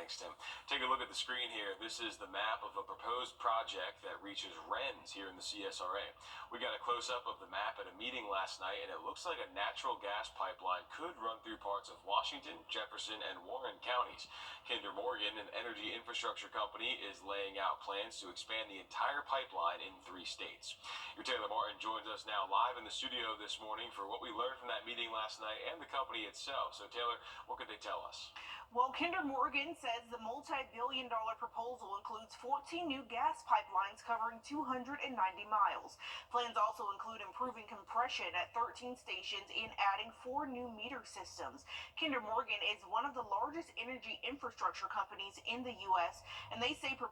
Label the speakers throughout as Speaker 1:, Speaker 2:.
Speaker 1: Thanks, Tim. Take a look at the screen here. This is the map of a proposed project that reaches Wrens here in the CSRA. We got a close-up of the map at a meeting last night, and it looks like a natural gas pipeline could run through parts of Washington, Jefferson, and Warren counties. Kinder Morgan, an energy infrastructure company, is laying out plans to expand the entire pipeline in 3 states. Your Taylor Martin joins us now live in the studio this morning for what we learned from that meeting last night and the company itself. So, Taylor, what could they tell us?
Speaker 2: Well, Kinder Morgan says the multi-billion-dollar proposal includes 14 new gas pipelines covering 290 miles. Plans also include improving compression at 13 stations and adding 4 new meter systems. Kinder Morgan is one of the largest energy infrastructure companies in the U.S., and they say the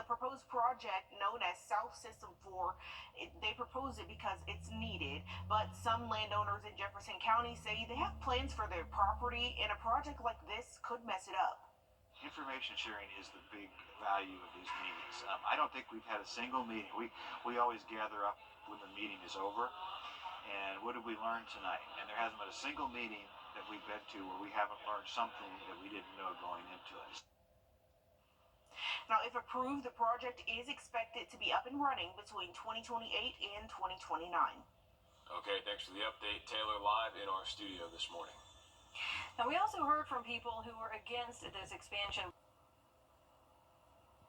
Speaker 2: proposed project known as South System 4, they propose it because it's needed, but some landowners in Jefferson County say they have plans for their property, and a project like this could mess it up.
Speaker 3: Information sharing is the big value of these meetings. I don't think we've had a single meeting. We always gather up when the meeting is over, and what did we learn tonight? And there hasn't been a single meeting that we've been to where we haven't learned something that we didn't know going into it.
Speaker 2: Now, if approved, the project is expected to be up and running between 2028 and 2029.
Speaker 1: Okay, thanks for the update, Taylor, live in our studio this morning.
Speaker 4: Now, we also heard from people who were against this expansion.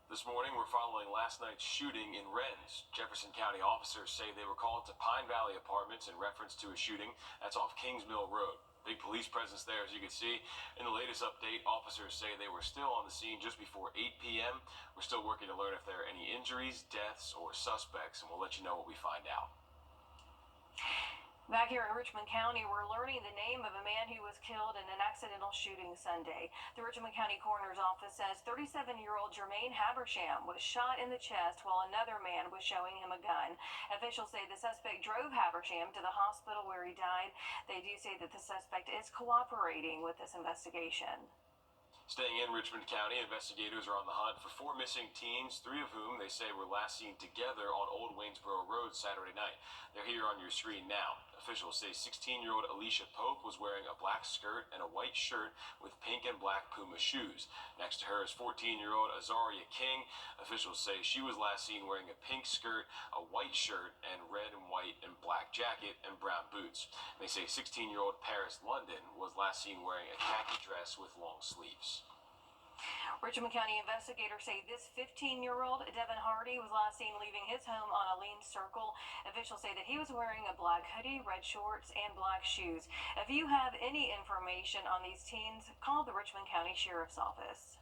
Speaker 1: This morning, we're following last night's shooting in Wrens. Jefferson County officers say they were called to Pine Valley Apartments in reference to a shooting that's off Kings Mill Road. Big police presence there, as you can see. In the latest update, officers say they were still on the scene just before 8 p.m. We're still working to learn if there are any injuries, deaths, or suspects, and we'll let you know what we find out.
Speaker 4: Back here in Richmond County, we're learning the name of a man who was killed in an accidental shooting Sunday. The Richmond County Coroner's Office says 37-year-old Jermaine Habersham was shot in the chest while another man was showing him a gun. Officials say the suspect drove Habersham to the hospital where he died. They do say that the suspect is cooperating with this investigation.
Speaker 1: Staying in Richmond County, investigators are on the hunt for 4 missing teens, 3 of whom they say were last seen together on Old Waynesboro Road Saturday night. They're here on your screen now. Officials say 16-year-old Alicia Pope was wearing a black skirt and a white shirt with pink and black Puma shoes. Next to her is 14-year-old Azaria King. Officials say she was last seen wearing a pink skirt, a white shirt, and red and white and black jacket and brown boots. They say 16-year-old Paris London was last seen wearing a khaki dress with long sleeves.
Speaker 4: Richmond County investigators say this 15-year-old, Devin Hardy, was last seen leaving his home on Aline Circle. Officials say that he was wearing a black hoodie, red shorts, and black shoes. If you have any information on these teens, call the Richmond County Sheriff's Office.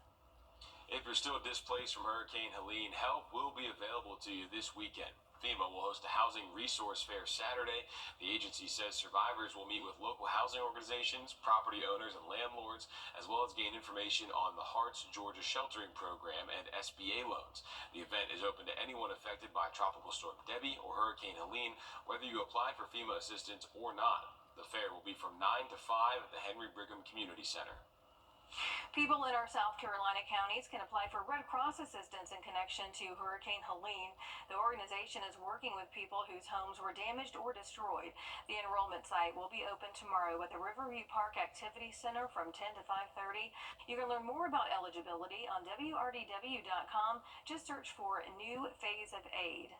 Speaker 1: If you're still displaced from Hurricane Helene, help will be available to you this weekend. FEMA will host a housing resource fair Saturday. The agency says survivors will meet with local housing organizations, property owners, and landlords, as well as gain information on the Hearts Georgia Sheltering Program and SBA loans. The event is open to anyone affected by Tropical Storm Debbie or Hurricane Helene, whether you applied for FEMA assistance or not. The fair will be from 9 to 5 at the Henry Brigham Community Center.
Speaker 4: People in our South Carolina counties can apply for Red Cross assistance in connection to Hurricane Helene. The organization is working with people whose homes were damaged or destroyed. The enrollment site will be open tomorrow at the Riverview Park Activity Center from 10 to 5:30. You can learn more about eligibility on Wrdw.com. Just search for New Phase of Aid.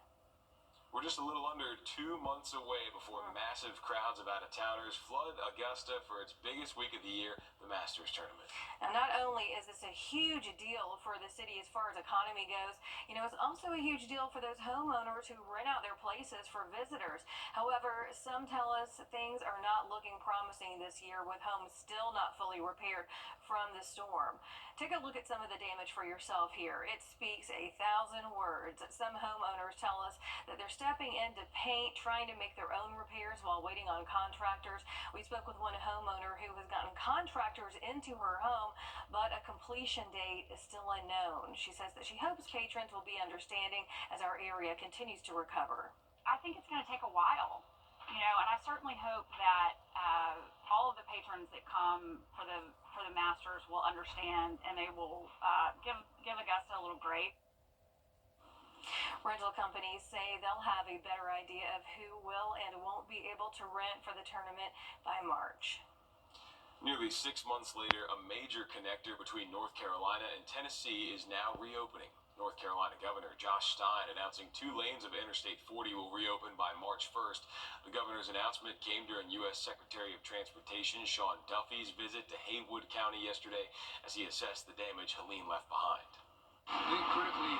Speaker 1: We're just a little under 2 months away before massive crowds of out-of-towners flood Augusta for its biggest week of the year, the Masters Tournament.
Speaker 4: Now, not only is this a huge deal for the city as far as economy goes, it's also a huge deal for those homeowners who rent out their places for visitors. However, some tell us things are not looking promising this year, with homes still not fully repaired from the storm. Take a look at some of the damage for yourself here. It speaks 1,000 words. Some homeowners tell us that they're stepping into paint, trying to make their own repairs while waiting on contractors. We spoke with one homeowner who has gotten contractors into her home, but a completion date is still unknown. She says that she hopes patrons will be understanding as our area continues to recover.
Speaker 5: I think it's going to take a while, and I certainly hope that all of the patrons that come for the Masters will understand, and they will give Augusta a little grace.
Speaker 4: Rental companies say they'll have a better idea of who will and won't be able to rent for the tournament by March.
Speaker 1: Nearly 6 months later, a major connector between North Carolina and Tennessee is now reopening. North Carolina Governor Josh Stein announcing 2 lanes of Interstate 40 will reopen by March 1st. The governor's announcement came during U.S. Secretary of Transportation Sean Duffy's visit to Haywood County yesterday as he assessed the damage Helene left behind.
Speaker 6: I think critically,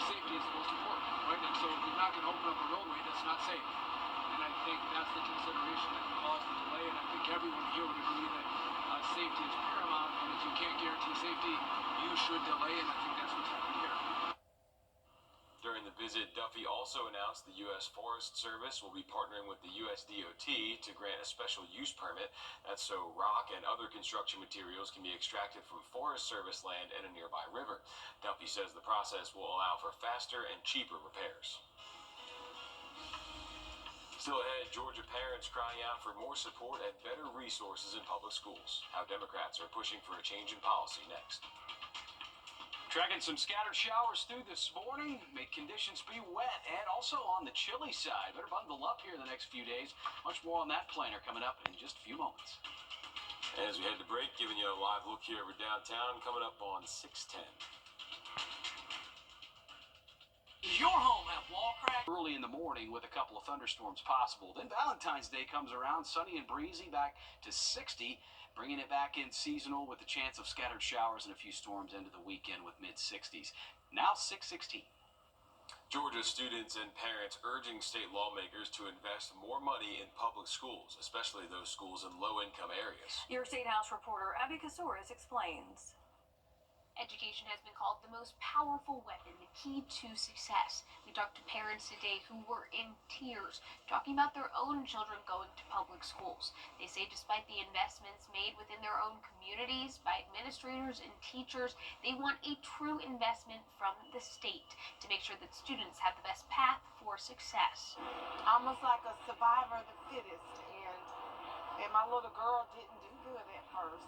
Speaker 6: safety is the most important, right? And so if you're not going to open up a roadway that's not safe, and I think that's the consideration that caused the delay, and I think everyone here would agree that safety is paramount, and if you can't guarantee safety, you should delay, and I think that's what's happening here.
Speaker 1: During the visit, Duffy also announced the U.S. Forest Service will be partnering with the USDOT to grant a special use permit. That's so rock and other construction materials can be extracted from Forest Service land and a nearby river. Duffy says the process will allow for faster and cheaper repairs. Still ahead, Georgia parents crying out for more support and better resources in public schools. How Democrats are pushing for a change in policy next.
Speaker 7: Tracking some scattered showers through this morning, make conditions be wet and also on the chilly side. Better bundle up here in the next few days. Much more on that planner coming up in just a few moments.
Speaker 1: As we head to break, giving you a live look here over downtown, coming up on 610.
Speaker 7: Does your home have wall cracks? Early in the morning with a couple of thunderstorms possible. Then Valentine's Day comes around, sunny and breezy, back to 60. Bringing it back in seasonal with the chance of scattered showers and a few storms into the weekend with mid-60s. Now 6:16.
Speaker 1: Georgia students and parents urging state lawmakers to invest more money in public schools, especially those schools in low-income areas.
Speaker 4: Your State House reporter Abby Kasouris explains.
Speaker 8: Education has been called the most powerful weapon, the key to success. We talked to parents today who were in tears, talking about their own children going to public schools. They say despite the investments made within their own communities by administrators and teachers, they want a true investment from the state to make sure that students have the best path for success.
Speaker 2: Almost like a survivor of the fittest, and my little girl didn't do good at first.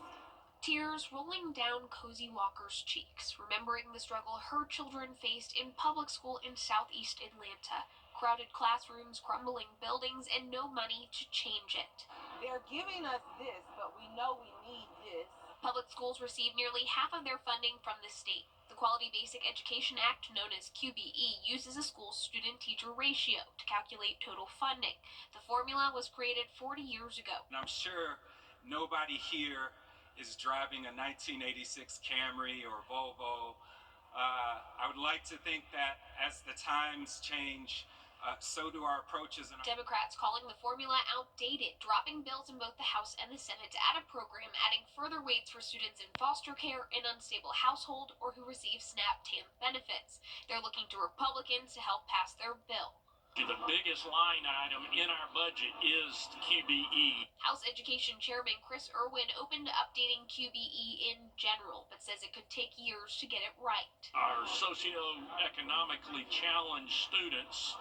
Speaker 8: Tears rolling down Cozy Walker's cheeks, remembering the struggle her children faced in public school in southeast Atlanta. Crowded classrooms, crumbling buildings, and no money to change it.
Speaker 2: They're giving us this, but we know we need this.
Speaker 8: Public schools receive nearly half of their funding from the state. The Quality Basic Education Act, known as QBE, uses a school's student-teacher ratio to calculate total funding. The formula was created 40 years ago.
Speaker 9: And I'm sure nobody here is driving a 1986 Camry or Volvo. I would like to think that as the times change, so do our approaches.
Speaker 8: Democrats calling the formula outdated, dropping bills in both the House and the Senate to add a program adding further weights for students in foster care, in unstable household, or who receive SNAP TANF benefits. They're looking to Republicans to help pass their bill.
Speaker 10: The biggest line item in our budget is QBE.
Speaker 8: House Education Chairman Chris Irwin opened to updating QBE in general, but says it could take years to get it right.
Speaker 10: Our socioeconomically challenged students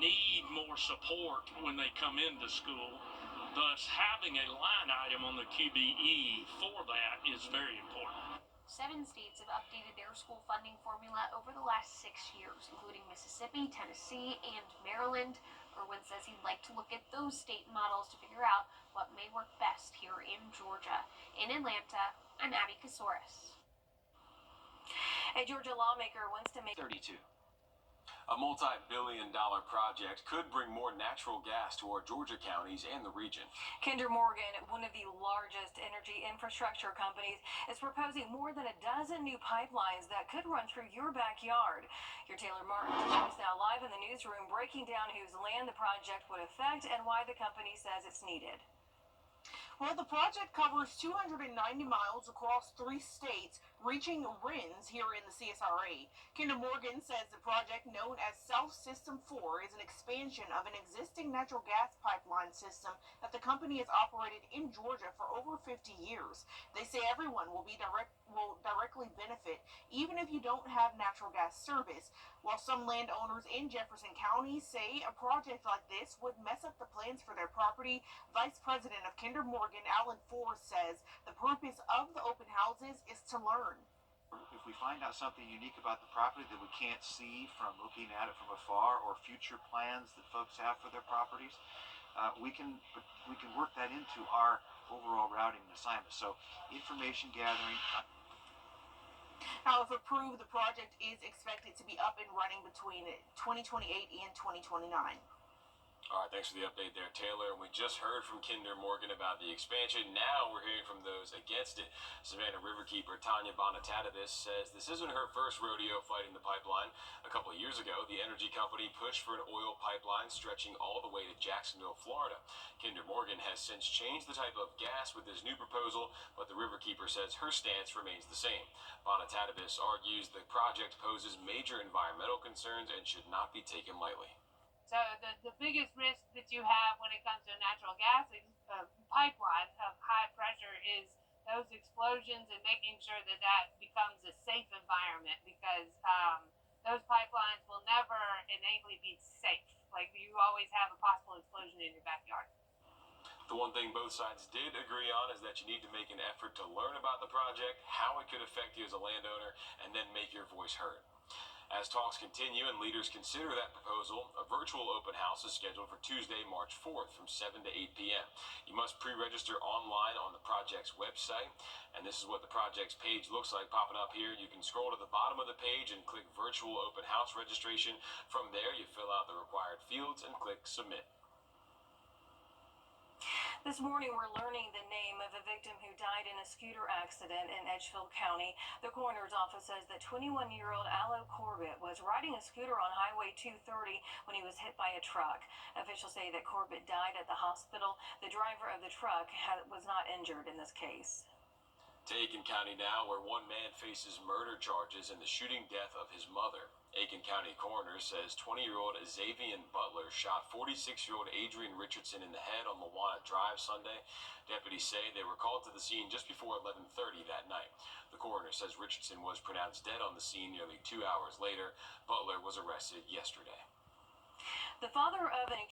Speaker 10: need more support when they come into school. Thus, having a line item on the QBE for that is very important.
Speaker 8: 7 states have updated their school funding formula over the last 6 years, including Mississippi, Tennessee, and Maryland. Irwin says he'd like to look at those state models to figure out what may work best here in Georgia. In Atlanta, I'm Abby Kasouris.
Speaker 4: A Georgia lawmaker wants to make
Speaker 7: 32.
Speaker 1: A multi-billion-dollar project could bring more natural gas to our Georgia counties and the region.
Speaker 4: Kinder Morgan, one of the largest energy infrastructure companies, is proposing more than a dozen new pipelines that could run through your backyard. Your Taylor Martin joins us now live in the newsroom, breaking down whose land the project would affect and why the company says it's needed.
Speaker 2: Well, the project covers 290 miles across 3 states, reaching RINs here in the CSRA. Kinder Morgan says the project, known as South System 4, is an expansion of an existing natural gas pipeline system that the company has operated in Georgia for over 50 years. They say everyone will directly benefit, even if you don't have natural gas service. While some landowners in Jefferson County say a project like this would mess up the plans for their property, Vice President of Kinder Morgan, Alan Forrest, says the purpose of the open houses is to learn.
Speaker 3: If we find out something unique about the property that we can't see from looking at it from afar, or future plans that folks have for their properties, we can work that into our overall routing assignment. So information gathering.
Speaker 2: Now, if approved, the project is expected to be up and running between 2028 and 2029.
Speaker 1: All right, thanks for the update there, Taylor. And we just heard from Kinder Morgan about the expansion. Now we're hearing from those against it. Savannah Riverkeeper Tanya Bonatadis says this isn't her first rodeo fighting the pipeline. A couple of years ago, the energy company pushed for an oil pipeline stretching all the way to Jacksonville, Florida. Kinder Morgan has since changed the type of gas with this new proposal, but the Riverkeeper says her stance remains the same. Bonatadis argues the project poses major environmental concerns and should not be taken lightly.
Speaker 11: So the biggest risk that you have when it comes to a natural gas pipeline of high pressure is those explosions and making sure that that becomes a safe environment, because those pipelines will never innately be safe. Like, you always have a possible explosion in your backyard.
Speaker 1: The one thing both sides did agree on is that you need to make an effort to learn about the project, how it could affect you as a landowner, and then make your voice heard. As talks continue and leaders consider that proposal, a virtual open house is scheduled for Tuesday, March 4th from 7 to 8 p.m. You must pre-register online on the project's website, and this is what the project's page looks like popping up here. You can scroll to the bottom of the page and click virtual open house registration. From there, you fill out the required fields and click submit.
Speaker 4: This morning, we're learning the name of a victim who died in a scooter accident in Edgefield County. The coroner's office says that 21-year-old Allo Corbett was riding a scooter on Highway 230 when he was hit by a truck. Officials say that Corbett died at the hospital. The driver of the truck was not injured in this case.
Speaker 1: To Aiken County now, where one man faces murder charges in the shooting death of his mother. Aiken County coroner says 20-year-old Xavier Butler shot 46-year-old Adrian Richardson in the head on Lawana Drive Sunday. Deputies say they were called to the scene just before 11:30 that night. The coroner says Richardson was pronounced dead on the scene nearly 2 hours later. Butler was arrested yesterday.
Speaker 4: The father of an